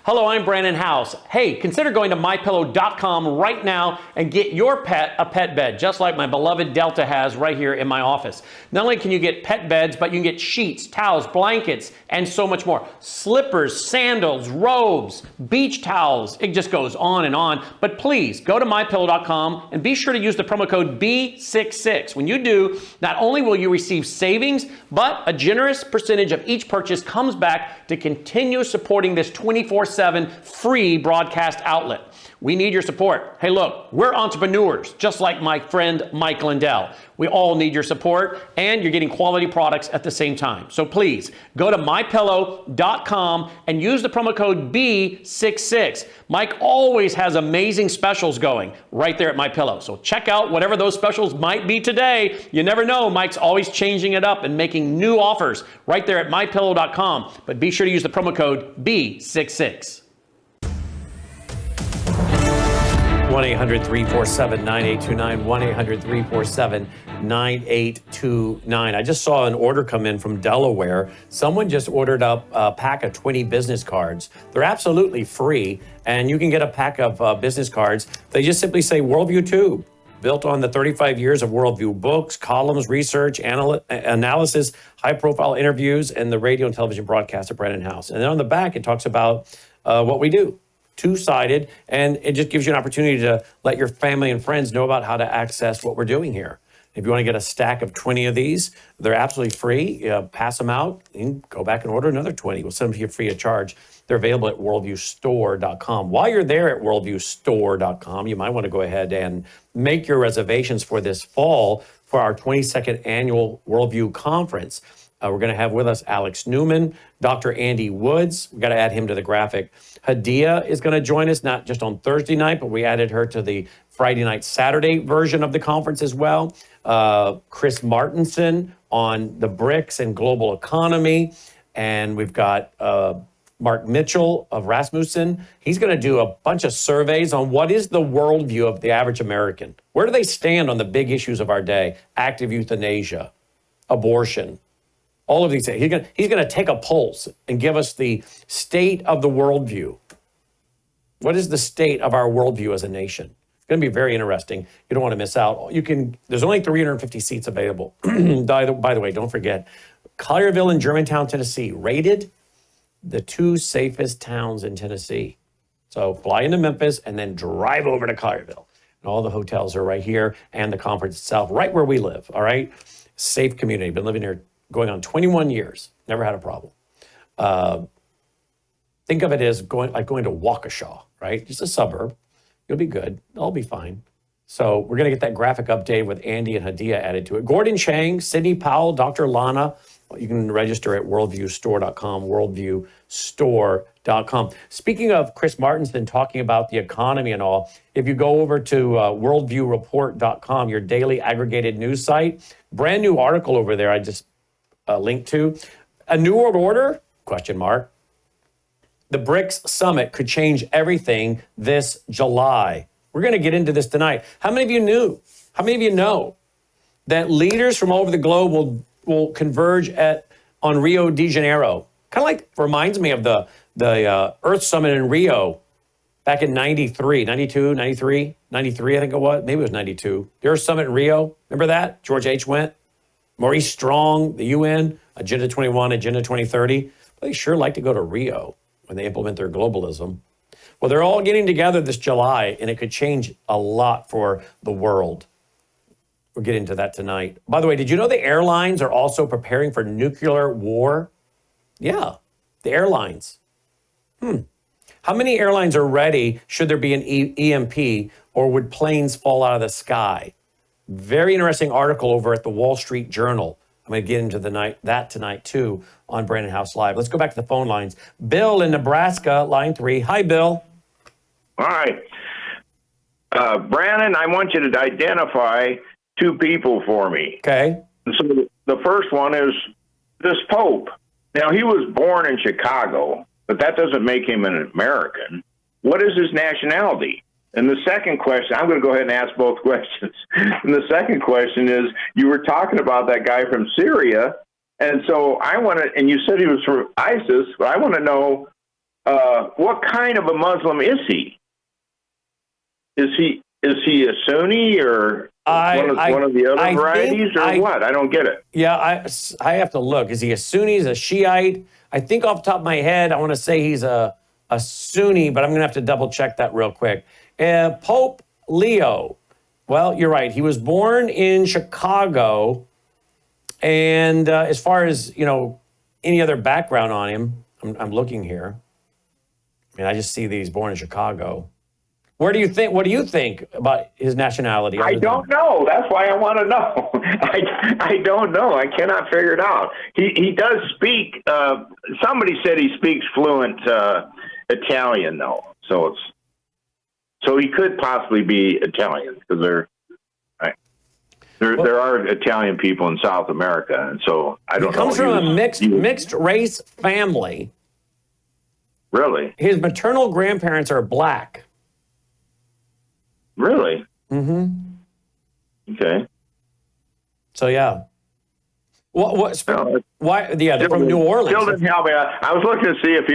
Hello, I'm Brandon House. Hey, consider going to MyPillow.com right now and get your pet a pet bed, just like my beloved Delta has right here in my office. Not only can you get pet beds, but you can get sheets, towels, blankets, and so much more. Slippers, sandals, robes, beach towels. It just goes on and on. But please go to MyPillow.com and be sure to use the promo code B66. When you do, not only will you receive savings, but a generous percentage of each purchase comes back to continue supporting this 24/7 free broadcast outlet. We need your support. Hey, look, we're entrepreneurs, just like my friend Mike Lindell. We all need your support, and you're getting quality products at the same time. So please go to MyPillow.com and use the promo code B66. Mike always has amazing specials going right there at MyPillow. So check out whatever those specials might be today. You never know. Mike's always changing it up and making new offers right there at MyPillow.com. But be sure to use the promo code B66. 1-800-347-9829, 1-800-347-9829. I just saw an order come in from Delaware. Someone just ordered up a pack of 20 business cards. They're absolutely free, and you can get a pack of business cards. They just simply say Worldview Tube, built on the 35 years of Worldview books, columns, research, analysis, high-profile interviews, and the radio and television broadcast of Brandon House. And then on the back, it talks about what we do. Two-sided, and it just gives you an opportunity to let your family and friends know about how to access what we're doing here. If you want to get a stack of 20 of these, they're absolutely free. Pass them out and go back and order another 20. We'll send them to you free of charge. They're available at worldviewstore.com. While you're there at worldviewstore.com, you might want to go ahead and make your reservations for this fall for our 22nd annual Worldview Conference. We're going to have with us Alex Newman, Dr. Andy Woods. We've got to add him to the graphic. Hadia is going to join us, not just on Thursday night, but we added her to the Friday night, Saturday version of the conference as well. Chris Martenson on the BRICS and global economy. And we've got Mark Mitchell of Rasmussen. He's going to do a bunch of surveys on what is the worldview of the average American. Where do they stand on the big issues of our day? Active euthanasia, abortion, all of these things. He's going to take a pulse and give us the state of the worldview. What is the state of our worldview as a nation? It's going to be very interesting. You don't want to miss out. There's only 350 seats available. By the way, don't forget, Collierville and Germantown, Tennessee, rated the 2 safest towns in Tennessee. So fly into Memphis and then drive over to Collierville. And all the hotels are right here, and the conference itself, right where we live, all right? Safe community. Been living here going on 21 years. Never had a problem. Think of it as going to Waukesha, right? Just a suburb. You'll be good. I'll be fine. So we're going to get that graphic update with Andy and Hadia added to it. Gordon Chang, Sidney Powell, Dr. Lana. You can register at worldviewstore.com, worldviewstore.com. Speaking of Chris Martenson talking about the economy and all, if you go over to worldviewreport.com, your daily aggregated news site, brand new article over there I just linked to. A New World Order? Question mark. The BRICS summit could change everything this July. We're going to get into this tonight. How many of you knew? How many of you know that leaders from all over the globe will converge on Rio de Janeiro? Kind of like reminds me of the Earth Summit in Rio back in 93, 92, 93, 93, I think it was. Maybe it was 92. The Earth Summit in Rio. Remember that? George H. went. Maurice Strong, the UN, Agenda 21, Agenda 2030. They sure like to go to Rio when they implement their globalism. Well, they're all getting together this July, and it could change a lot for the world. We'll get into that tonight. By the way, did you know the airlines are also preparing for nuclear war? Yeah, the airlines. How many airlines are ready should there be an EMP, or would planes fall out of the sky? Very interesting article over at the Wall Street Journal. I'm going to get into that tonight, too, on Brandon House Live. Let's go back to the phone lines. Bill in Nebraska, line 3. Hi, Bill. All right. Brandon, I want you to identify 2 people for me. Okay. So the first one is this Pope. Now, he was born in Chicago, but that doesn't make him an American. What is his nationality? And the second question, I'm going to go ahead and ask both questions. And the second question is, you were talking about that guy from Syria. And so I want to, and you said he was from ISIS, but I want to know what kind of a Muslim is he? Is he a Sunni or one of the other varieties what? I don't get it. Yeah, I have to look. Is he a Sunni? Is he a Shiite? I think off the top of my head, I want to say he's a Sunni, but I'm going to have to double check that real quick. Pope Leo. Well, you're right. He was born in Chicago. And as far as, any other background on him, I'm looking here. I mean, I just see that he's born in Chicago. What do you think about his nationality? I don't know. That's why I want to know. I don't know. I cannot figure it out. He does speak. Somebody said he speaks fluent Italian, though. So he could possibly be Italian because there are Italian people in South America, and so I don't know. He comes from a mixed race family. Really? His maternal grandparents are black. Really? Mm-hmm. Okay. So yeah. Why? Yeah, they're from New Orleans. Still didn't help me. I was looking to see if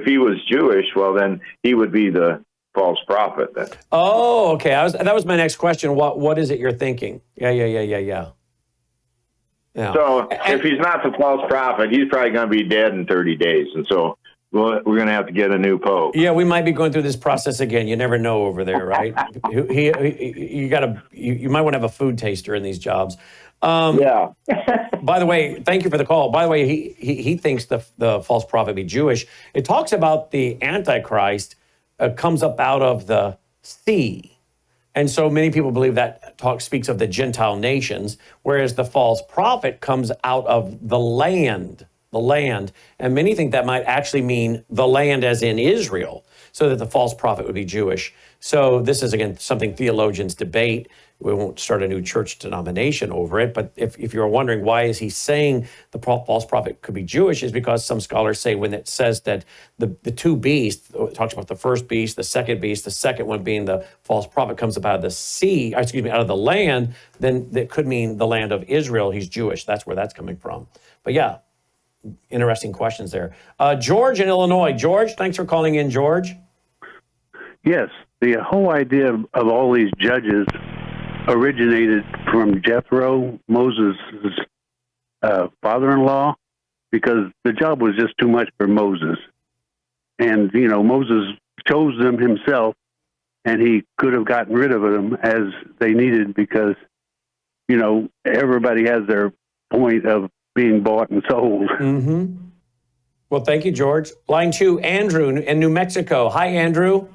he was Jewish. Well, then he would be the false prophet. Then. Oh, okay. That was my next question. What is it you're thinking? Yeah. Yeah. So if he's not the false prophet, he's probably going to be dead in 30 days. And so we're going to have to get a new pope. Yeah, we might be going through this process again. You never know over there, right? You might want to have a food taster in these jobs. Yeah. By the way, thank you for the call. By the way, he thinks the false prophet be Jewish. It talks about the Antichrist comes up out of the sea. And so many people believe that speaks of the Gentile nations, whereas the false prophet comes out of the land. And many think that might actually mean the land as in Israel, so that the false prophet would be Jewish. So this is, again, something theologians debate. We won't start a new church denomination over it. But if you're wondering why is he saying the false prophet could be Jewish, is because some scholars say when it says that the two beasts, it talks about the first beast, the second one being the false prophet comes up out of the sea, out of the land, then that could mean the land of Israel. He's Jewish. That's where that's coming from. But yeah, interesting questions there. George in Illinois. George, thanks for calling in, George. Yes, the whole idea of all these judges originated from Jethro, Moses' father-in-law, because the job was just too much for Moses. And, Moses chose them himself, and he could have gotten rid of them as they needed because, everybody has their point of being bought and sold. Mm-hmm. Well, thank you, George. Line 2, Andrew in New Mexico. Hi, Andrew.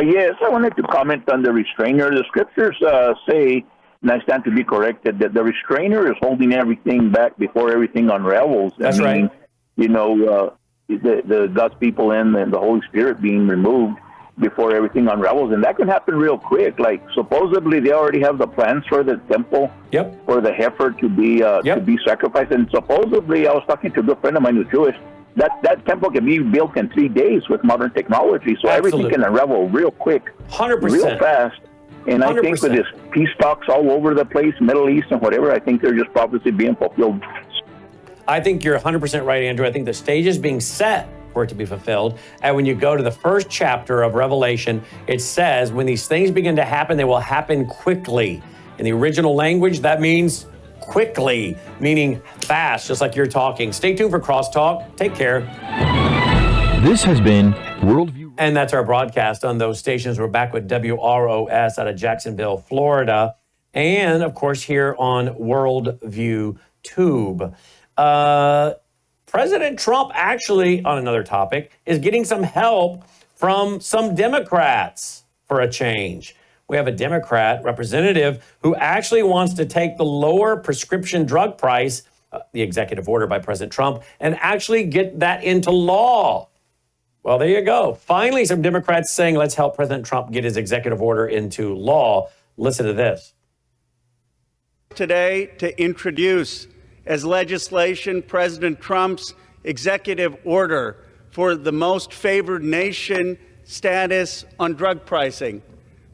Yes, I wanted to comment on the restrainer. The scriptures say, and I stand to be corrected, that the restrainer is holding everything back before everything unravels. That's right. The God's people and the Holy Spirit being removed before everything unravels. And that can happen real quick. Like, supposedly they already have the plans for the temple, for the heifer to be sacrificed. And supposedly, I was talking to a good friend of mine who's Jewish, that temple can be built in 3 days with modern technology. So everything can unravel real quick, 100%, real fast. And 100%. I think with this peace talks all over the place, Middle East and whatever, I think they're just prophecy being fulfilled. I think you're 100% right, Andrew. I think the stage is being set for it to be fulfilled. And when you go to the first chapter of Revelation, it says when these things begin to happen, they will happen quickly. In the original language, that means quickly, meaning fast, just like you're talking. Stay tuned for Crosstalk. Take care. This has been Worldview. And that's our broadcast on those stations. We're back with WROS out of Jacksonville, Florida. And, of course, here on Worldview Tube. President Trump actually, on another topic, is getting some help from some Democrats for a change. We have a Democrat representative who actually wants to take the lower prescription drug price, the executive order by President Trump, and actually get that into law. Well, there you go. Finally, some Democrats saying, let's help President Trump get his executive order into law. Listen to this. Today, to introduce as legislation President Trump's executive order for the most favored nation status on drug pricing.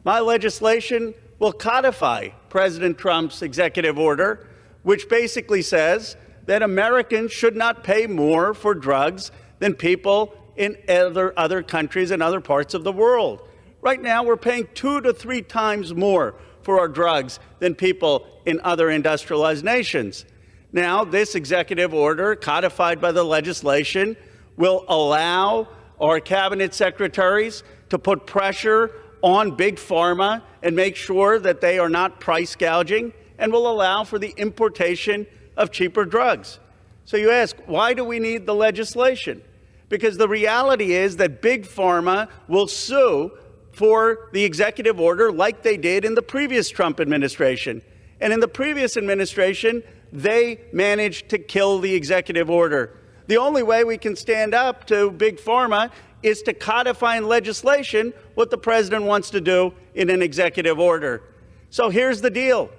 My legislation will codify President Trump's executive order, which basically says that Americans should not pay more for drugs than people in other countries and other parts of the world. Right now, we're paying 2 to 3 times more for our drugs than people in other industrialized nations. Now, this executive order, codified by the legislation, will allow our cabinet secretaries to put pressure on Big Pharma and make sure that they are not price gouging, and will allow for the importation of cheaper drugs. So you ask, why do we need the legislation? Because the reality is that Big Pharma will sue for the executive order like they did in the previous Trump administration. And in the previous administration, they managed to kill the executive order. The only way we can stand up to Big Pharma is to codify in legislation what the president wants to do in an executive order. So here's the deal.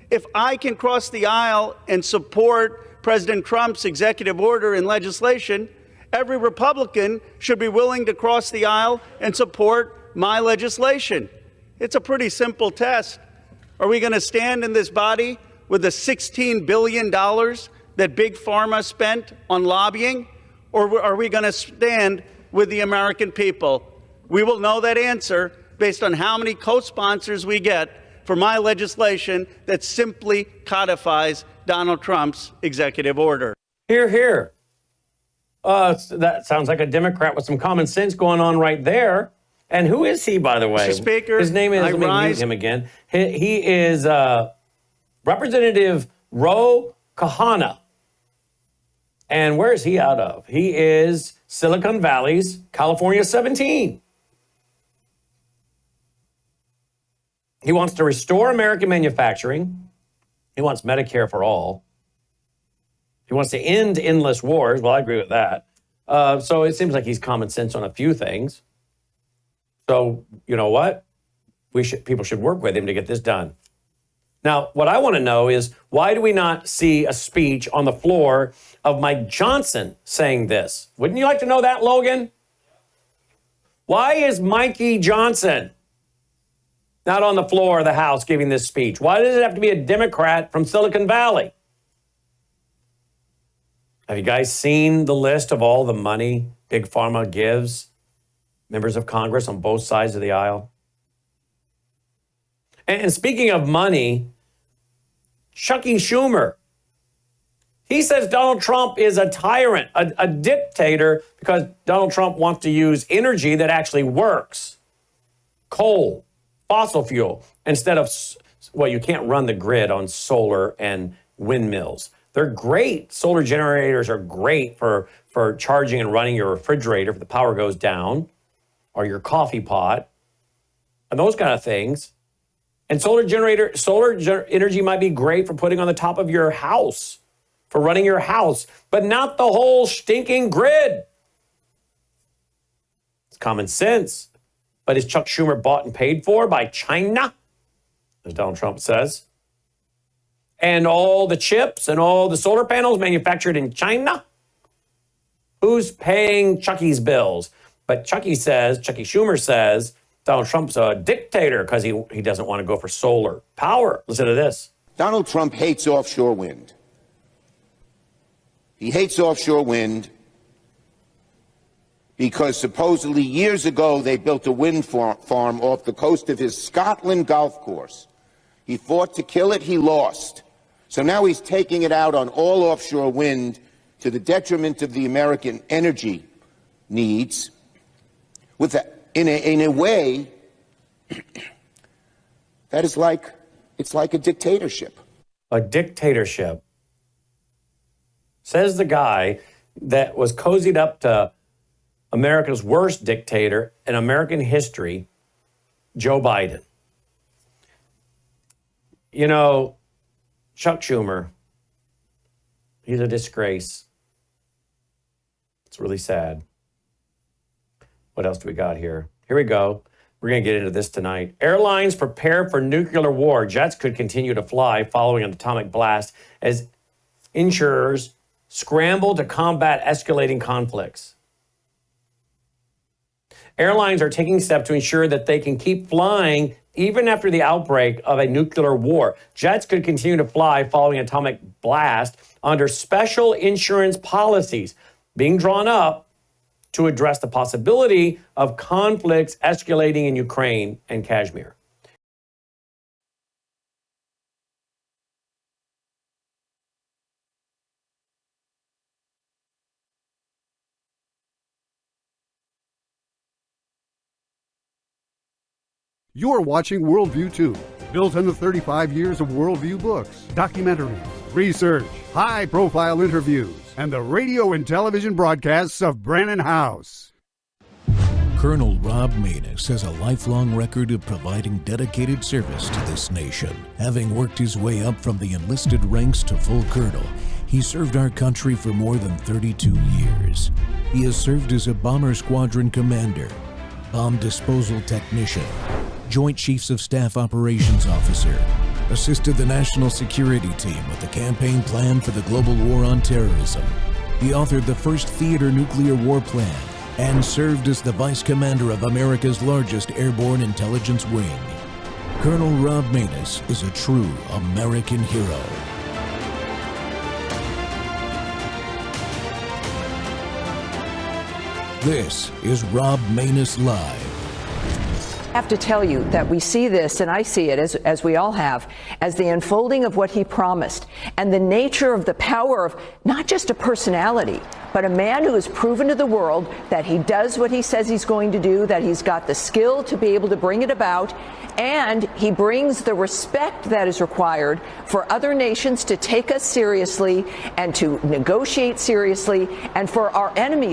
If I can cross the aisle and support President Trump's executive order in legislation, every Republican should be willing to cross the aisle and support my legislation. It's a pretty simple test. Are we going to stand in this body with the $16 billion that Big Pharma spent on lobbying? Or are we going to stand with the American people? We will know that answer based on how many co-sponsors we get for my legislation that simply codifies Donald Trump's executive order. Hear, hear. That sounds like a Democrat with some common sense going on right there. And who is he, by the way? Mr. Speaker, his name is, let me mute him again. He is Representative Ro Kahana. And where is he out of? He is Silicon Valley's California 17. He wants to restore American manufacturing. He wants Medicare for all. He wants to end endless wars. Well, I agree with that. So it seems like he's common sense on a few things. So, you know what? People should work with him to get this done. Now, what I want to know is, why do we not see a speech on the floor of Mike Johnson saying this? Wouldn't you like to know that, Logan? Why is Mikey Johnson not on the floor of the House giving this speech? Why does it have to be a Democrat from Silicon Valley? Have you guys seen the list of all the money Big Pharma gives members of Congress on both sides of the aisle? And speaking of money, Chucky Schumer, he says Donald Trump is a tyrant, a dictator, because Donald Trump wants to use energy that actually works. Coal, fossil fuel, instead of, well, you can't run the grid on solar and windmills. They're great. Solar generators are great for charging and running your refrigerator if the power goes down, or your coffee pot, and those kind of things. And solar energy might be great for putting on the top of your house, for running your house, but not the whole stinking grid. It's common sense. But is Chuck Schumer bought and paid for by China, as Donald Trump says? And all the chips and all the solar panels manufactured in China? Who's paying Chucky's bills? But Chucky Schumer says, Donald Trump's a dictator because he doesn't want to go for solar power. Listen to this. Donald Trump hates offshore wind. He hates offshore wind because supposedly years ago they built a wind farm off the coast of his Scotland golf course. He fought to kill it, he lost. So now he's taking it out on all offshore wind to the detriment of the American energy needs. In a way that is it's like a dictatorship. A dictatorship. Says the guy that was cozied up to America's worst dictator in American history, Joe Biden. You know, Chuck Schumer, he's a disgrace. It's really sad. What else do we got here? Here we go. We're going to get into this tonight. Airlines prepare for nuclear war. Jets could continue to fly following an atomic blast as insurers scramble to combat escalating conflicts. Airlines are taking steps to ensure that they can keep flying even after the outbreak of a nuclear war. Jets could continue to fly following an atomic blast under special insurance policies being drawn up to address the possibility of conflicts escalating in Ukraine and Kashmir. You're watching Worldview 2, built on the 35 years of Worldview books, documentaries, research, high-profile interviews, and the radio and television broadcasts of Brannon House. Colonel Rob Maness has a lifelong record of providing dedicated service to this nation. Having worked his way up from the enlisted ranks to full colonel, he served our country for more than 32 years. He has served as a bomber squadron commander, bomb disposal technician, Joint Chiefs of Staff Operations Officer, assisted the National Security Team with the campaign plan for the global war on terrorism. He authored the first theater nuclear war plan and served as the Vice Commander of America's largest airborne intelligence wing. Colonel Rob Maness is a true American hero. This is Rob Maness Live. I have to tell you that we see this, and I see it as we all have, as the unfolding of what he promised and the nature of the power of not just a personality, but a man who has proven to the world that he does what he says he's going to do, that he's got the skill to be able to bring it about, and he brings the respect that is required for other nations to take us seriously and to negotiate seriously, and for our enemies